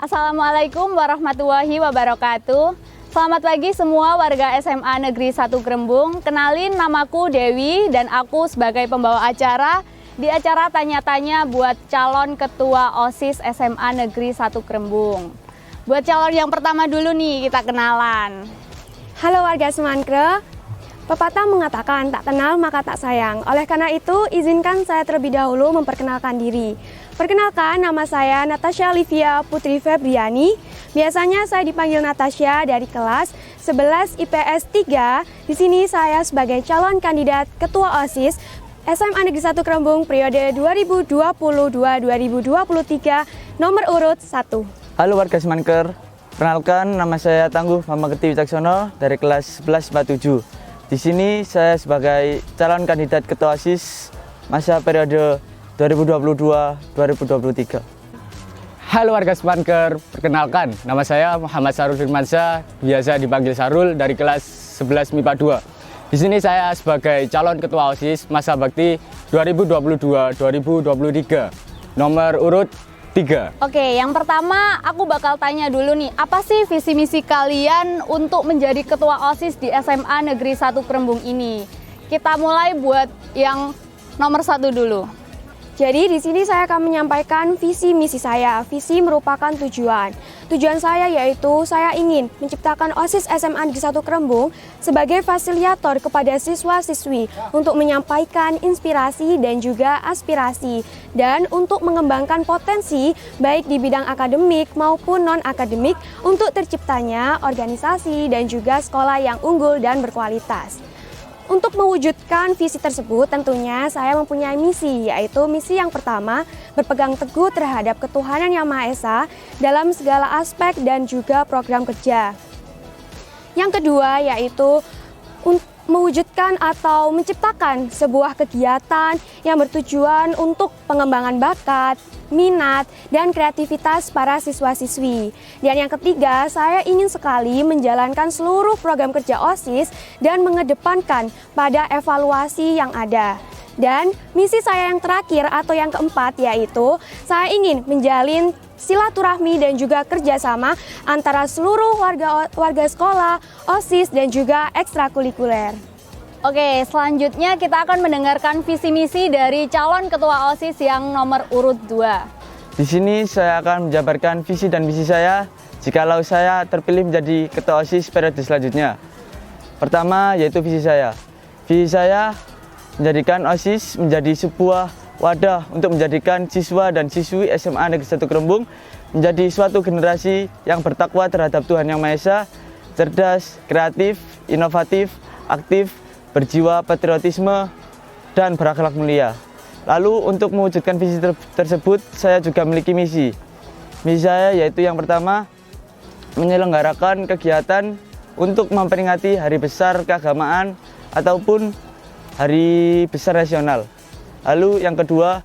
Assalamualaikum warahmatullahi wabarakatuh. Selamat pagi semua warga SMA Negeri 1 Grembung. Kenalin, namaku Dewi dan aku sebagai pembawa acara di acara tanya-tanya buat calon ketua OSIS SMA Negeri 1 Grembung. Buat calon yang pertama dulu nih, kita kenalan. Halo warga Semankre, pepatah mengatakan tak kenal maka tak sayang. Oleh karena itu, izinkan saya terlebih dahulu memperkenalkan diri. Perkenalkan, nama saya Natasha Livia Putri Febriani. Biasanya saya dipanggil Natasha dari kelas 11 IPS 3. Di sini saya sebagai calon kandidat Ketua OSIS SMA Negeri 1 Grembung periode 2022-2023 nomor urut 1. Halo warga Semanker, perkenalkan nama saya Tangguh Mamageti Wicaksono dari kelas 11 47. Di sini saya sebagai calon kandidat Ketua OSIS masa periode 2022-2023. Halo warga Semanker, perkenalkan nama saya Muhammad Sarul Firmansyah, biasa dipanggil Sarul dari kelas 11 MIPA 2. Di sini saya sebagai calon ketua OSIS masa bakti 2022-2023 nomor urut 3. Oke, yang pertama aku bakal tanya dulu nih, apa sih visi misi kalian untuk menjadi ketua OSIS di SMA Negeri 1 Grembung ini? Kita mulai buat yang nomor 1 dulu. Jadi di sini saya akan menyampaikan visi misi saya. Visi merupakan tujuan. Tujuan saya yaitu saya ingin menciptakan OSIS SMA Negeri 1 Grembung sebagai fasilitator kepada siswa-siswi untuk menyampaikan inspirasi dan juga aspirasi dan untuk mengembangkan potensi baik di bidang akademik maupun non-akademik untuk terciptanya organisasi dan juga sekolah yang unggul dan berkualitas. Untuk mewujudkan visi tersebut tentunya saya mempunyai misi, yaitu misi yang pertama berpegang teguh terhadap ketuhanan Yang Maha Esa dalam segala aspek dan juga program kerja. Yang kedua yaitu mewujudkan atau menciptakan sebuah kegiatan yang bertujuan untuk pengembangan bakat, minat, dan kreativitas para siswa-siswi. Dan yang ketiga, saya ingin sekali menjalankan seluruh program kerja OSIS dan mengedepankan pada evaluasi yang ada. Dan misi saya yang terakhir atau yang keempat yaitu saya ingin menjalin silaturahmi dan juga kerjasama antara seluruh warga sekolah, OSIS, dan juga ekstrakurikuler. Oke, selanjutnya kita akan mendengarkan visi misi dari calon ketua OSIS yang nomor urut 2. Di sini saya akan menjabarkan visi dan misi saya jikalau saya terpilih menjadi Ketua OSIS periode selanjutnya. Pertama yaitu visi saya. Visi saya menjadikan OSIS menjadi sebuah wadah untuk menjadikan siswa dan siswi SMA Negeri 1 Grembung menjadi suatu generasi yang bertakwa terhadap Tuhan Yang Maha Esa, cerdas, kreatif, inovatif, aktif, berjiwa patriotisme, dan berakhlak mulia. Lalu untuk mewujudkan visi tersebut, saya juga memiliki misi. Misi saya yaitu yang pertama, menyelenggarakan kegiatan untuk memperingati Hari Besar Keagamaan ataupun Hari Besar Nasional. Lalu yang kedua,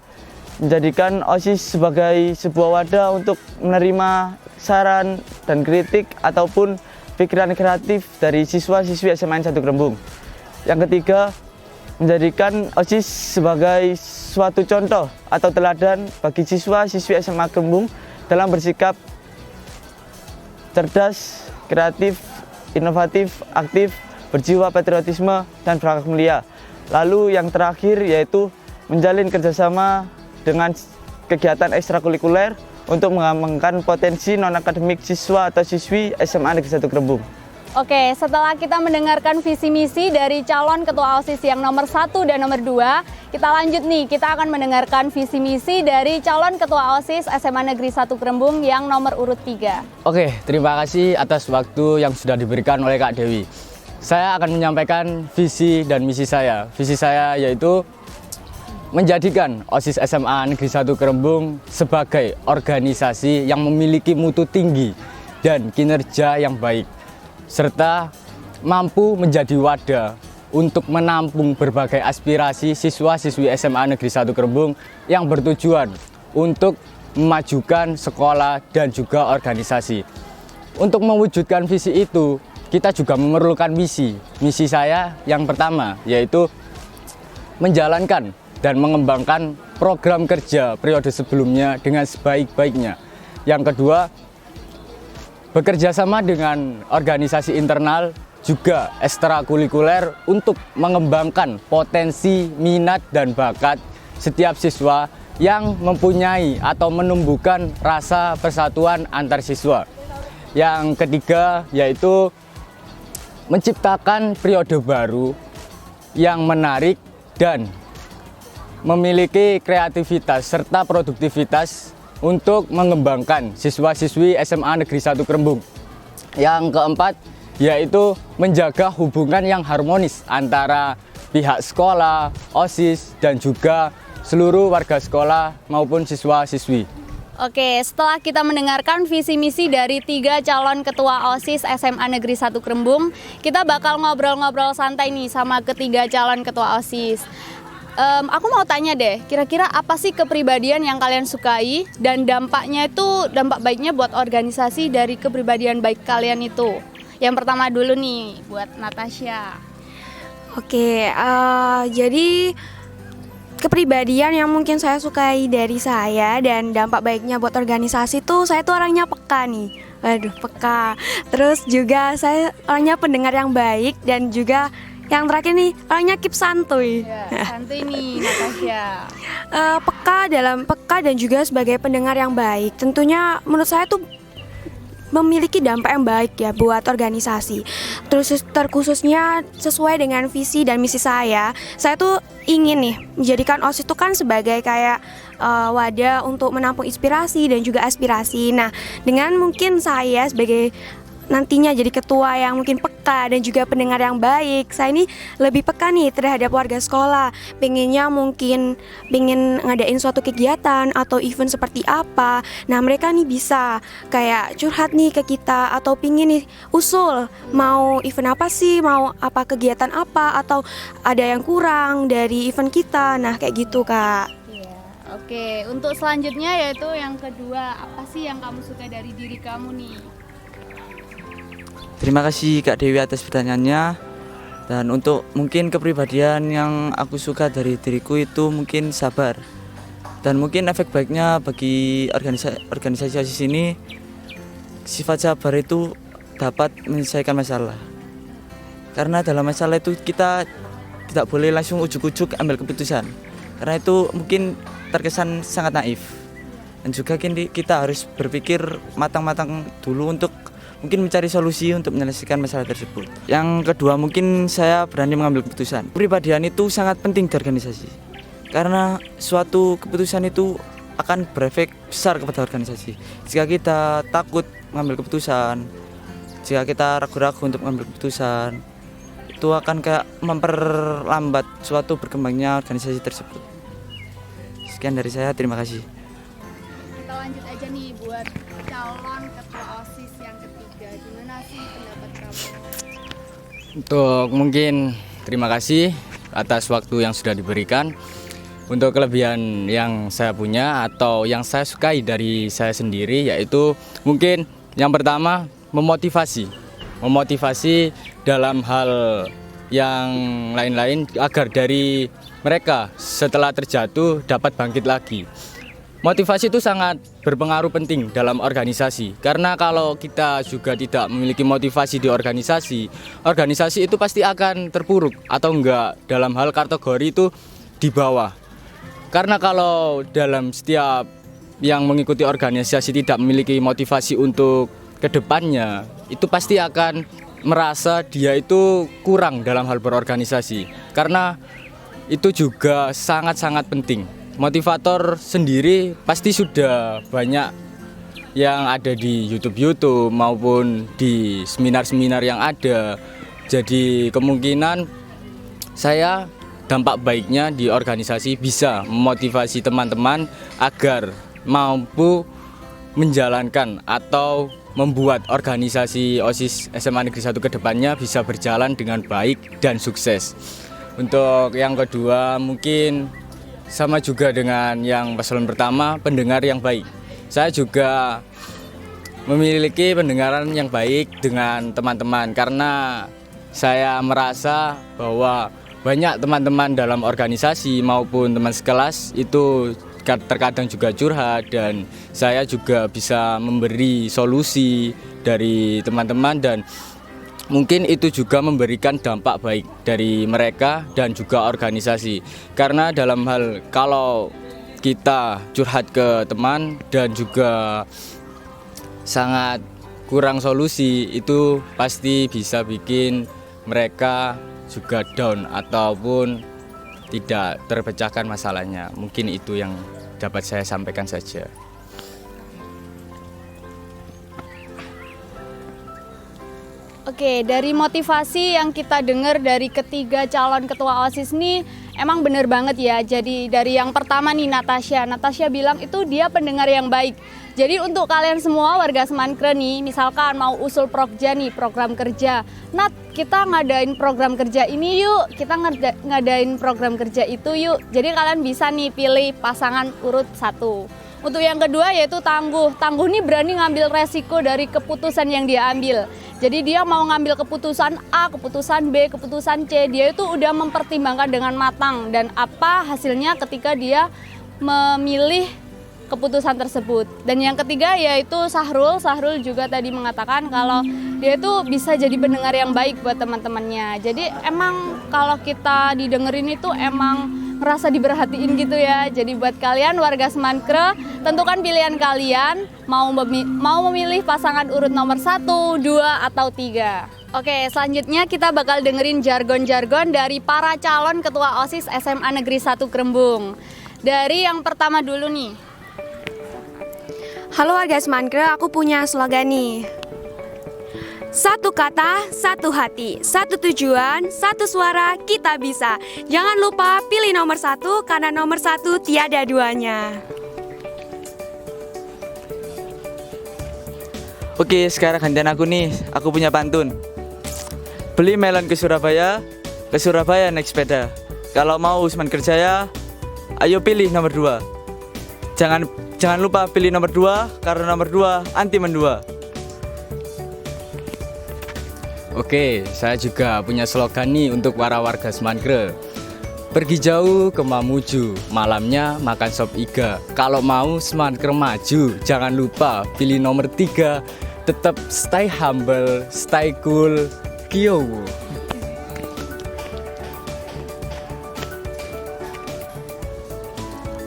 menjadikan OSIS sebagai sebuah wadah untuk menerima saran dan kritik ataupun pikiran kreatif dari siswa-siswi SMA 1 Grembung. Yang ketiga, menjadikan OSIS sebagai suatu contoh atau teladan bagi siswa-siswi SMA Grembung dalam bersikap cerdas, kreatif, inovatif, aktif, berjiwa patriotisme, dan berakhlak mulia. Lalu yang terakhir yaitu menjalin kerjasama dengan kegiatan ekstrakurikuler untuk mengembangkan potensi non-akademik siswa atau siswi SMA Negeri 1 Grembung. Oke, setelah kita mendengarkan visi misi dari calon ketua OSIS yang nomor 1 dan nomor 2, kita lanjut nih, kita akan mendengarkan visi misi dari calon ketua OSIS SMA Negeri 1 Grembung yang nomor urut 3. Oke, terima kasih atas waktu yang sudah diberikan oleh Kak Dewi. Saya akan menyampaikan visi dan misi saya. Visi saya yaitu menjadikan OSIS SMA Negeri 1 Grembung sebagai organisasi yang memiliki mutu tinggi dan kinerja yang baik, serta mampu menjadi wadah untuk menampung berbagai aspirasi siswa-siswi SMA Negeri 1 Grembung yang bertujuan untuk memajukan sekolah dan juga organisasi. Untuk mewujudkan visi itu, kita juga memerlukan misi. Misi saya yang pertama yaitu menjalankan dan mengembangkan program kerja periode sebelumnya dengan sebaik-baiknya. Yang kedua, bekerja sama dengan organisasi internal juga ekstrakurikuler untuk mengembangkan potensi, minat, dan bakat setiap siswa yang mempunyai atau menumbuhkan rasa persatuan antar siswa. Yang ketiga yaitu menciptakan periode baru yang menarik dan memiliki kreativitas serta produktivitas untuk mengembangkan siswa-siswi SMA Negeri 1 Krembung. Yang keempat yaitu menjaga hubungan yang harmonis antara pihak sekolah, OSIS, dan juga seluruh warga sekolah maupun siswa-siswi. Oke, setelah kita mendengarkan visi misi dari 3 calon ketua OSIS SMA Negeri 1 Krembung, kita bakal ngobrol-ngobrol santai nih sama ketiga calon ketua OSIS. Aku mau tanya deh, kira-kira apa sih kepribadian yang kalian sukai dan dampaknya itu, dampak baiknya buat organisasi dari kepribadian baik kalian itu? Yang pertama dulu nih, buat Natasha. Oke, jadi kepribadian yang mungkin saya sukai dari saya dan dampak baiknya buat organisasi tuh, saya tuh orangnya peka nih. Waduh, peka. Terus juga saya orangnya pendengar yang baik dan juga yang terakhir nih, orangnya keep santuy. Ya, santuy nih Natasha. Peka dan juga sebagai pendengar yang baik. Tentunya menurut saya tuh memiliki dampak yang baik ya buat organisasi. Terus terkhususnya sesuai dengan visi dan misi saya tuh ingin nih menjadikan OSIS itu kan sebagai kayak wadah untuk menampung inspirasi dan juga aspirasi. Nah, dengan mungkin saya sebagai nantinya jadi ketua yang mungkin peka dan juga pendengar yang baik, saya ini lebih peka nih terhadap warga sekolah. Pengen ngadain suatu kegiatan atau event seperti apa. Nah, mereka nih bisa kayak curhat nih ke kita atau pingin nih usul mau event apa sih, mau apa kegiatan apa, atau ada yang kurang dari event kita. Nah, kayak gitu, Kak. Iya. Oke, untuk selanjutnya yaitu yang kedua, apa sih yang kamu suka dari diri kamu nih? Terima kasih Kak Dewi atas pertanyaannya. Dan untuk mungkin kepribadian yang aku suka dari diriku itu mungkin sabar. Dan mungkin efek baiknya bagi organisasi OSIS ini, sifat sabar itu dapat menyelesaikan masalah. Karena dalam masalah itu kita tidak boleh langsung ujuk-ujuk ambil keputusan. Karena itu mungkin terkesan sangat naif. Dan juga kita harus berpikir matang-matang dulu untuk mungkin mencari solusi untuk menyelesaikan masalah tersebut. Yang kedua, mungkin saya berani mengambil keputusan. Kepribadian itu sangat penting di organisasi. Karena suatu keputusan itu akan berefek besar kepada organisasi. Jika kita takut mengambil keputusan, jika kita ragu-ragu untuk mengambil keputusan, itu akan kayak memperlambat suatu berkembangnya organisasi tersebut. Sekian dari saya, terima kasih. Kita lanjut aja nih buat calon ketua OSIS yang ketiga. Gimana sih pendapat kamu? Untuk mungkin terima kasih atas waktu yang sudah diberikan. Untuk kelebihan yang saya punya atau yang saya sukai dari saya sendiri yaitu mungkin yang pertama memotivasi dalam hal yang lain-lain agar dari mereka setelah terjatuh dapat bangkit lagi. Motivasi itu sangat berpengaruh penting dalam organisasi karena kalau kita juga tidak memiliki motivasi di organisasi itu pasti akan terpuruk atau enggak dalam hal kategori itu di bawah. Karena kalau dalam setiap yang mengikuti organisasi tidak memiliki motivasi untuk kedepannya, itu pasti akan merasa dia itu kurang dalam hal berorganisasi. Karena itu juga sangat-sangat penting. Motivator sendiri pasti sudah banyak yang ada di YouTube maupun di seminar-seminar yang ada. Jadi kemungkinan saya dampak baiknya di organisasi bisa memotivasi teman-teman agar mampu menjalankan atau membuat organisasi OSIS SMA Negeri 1 ke depannya bisa berjalan dengan baik dan sukses. Untuk yang kedua mungkin sama juga dengan yang paslon pertama, pendengar yang baik. Saya juga memiliki pendengaran yang baik dengan teman-teman karena saya merasa bahwa banyak teman-teman dalam organisasi maupun teman sekelas itu terkadang juga curhat, dan saya juga bisa memberi solusi dari teman-teman, dan mungkin itu juga memberikan dampak baik dari mereka dan juga organisasi. Karena dalam hal kalau kita curhat ke teman dan juga sangat kurang solusi, itu pasti bisa bikin mereka juga down ataupun tidak terpecahkan masalahnya. Mungkin itu yang dapat saya sampaikan saja. Oke, dari motivasi yang kita dengar dari ketiga calon ketua OSIS nih, emang bener banget ya. Jadi dari yang pertama nih Natasha bilang itu dia pendengar yang baik. Jadi untuk kalian semua warga Semankre nih, misalkan mau usul Prokja nih, program kerja. Nat, kita ngadain program kerja ini yuk, kita ngadain program kerja itu yuk. Jadi kalian bisa nih pilih pasangan urut 1. Untuk yang kedua yaitu Tangguh. Tangguh nih berani ngambil resiko dari keputusan yang dia ambil. Jadi dia mau ngambil keputusan A, keputusan B, keputusan C. Dia itu udah mempertimbangkan dengan matang dan apa hasilnya ketika dia memilih keputusan tersebut. Dan yang ketiga yaitu Sahrul. Sahrul juga tadi mengatakan kalau dia itu bisa jadi pendengar yang baik buat teman-temannya. Jadi emang kalau kita didengerin itu emang merasa diperhatiin gitu ya. Jadi buat kalian warga Semankre, tentukan pilihan kalian mau memilih pasangan urut nomor 1, 2, atau 3. Oke, selanjutnya kita bakal dengerin jargon-jargon dari para calon ketua OSIS SMA Negeri 1 Krembung. Dari yang pertama dulu nih. Halo warga Semankre, aku punya slogan nih. Satu kata, satu hati, satu tujuan, satu suara, kita bisa. Jangan lupa pilih nomor 1 karena nomor 1 tiada duanya. Oke, sekarang gantian aku nih. Aku punya pantun. Beli melon ke Surabaya naik sepeda. Kalau mau Semankre Jaya, ayo pilih nomor 2. Jangan lupa pilih nomor 2 karena nomor 2 anti mendua. Oke, saya juga punya slogan nih untuk para warga Semankre. Pergi jauh ke Mamuju, malamnya makan sop iga. Kalau mau Semankre maju, jangan lupa pilih nomor 3. Tetap stay humble, stay cool, kyo.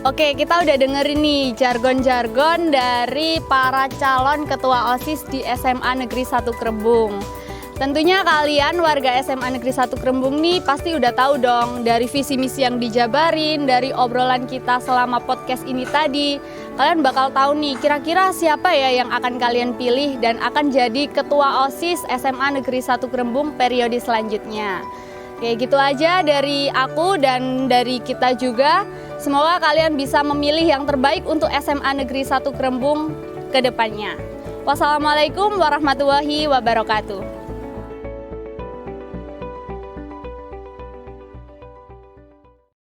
Oke, kita udah dengerin nih jargon-jargon dari para calon ketua OSIS di SMA Negeri 1 Krembung. Tentunya kalian warga SMA Negeri 1 Krembung nih pasti udah tahu dong dari visi misi yang dijabarin, dari obrolan kita selama podcast ini tadi. Kalian bakal tahu nih kira-kira siapa ya yang akan kalian pilih dan akan jadi ketua OSIS SMA Negeri 1 Krembung periode selanjutnya. Kayak gitu aja dari aku dan dari kita juga. Semoga kalian bisa memilih yang terbaik untuk SMA Negeri 1 Krembung ke depannya. Wassalamualaikum warahmatullahi wabarakatuh.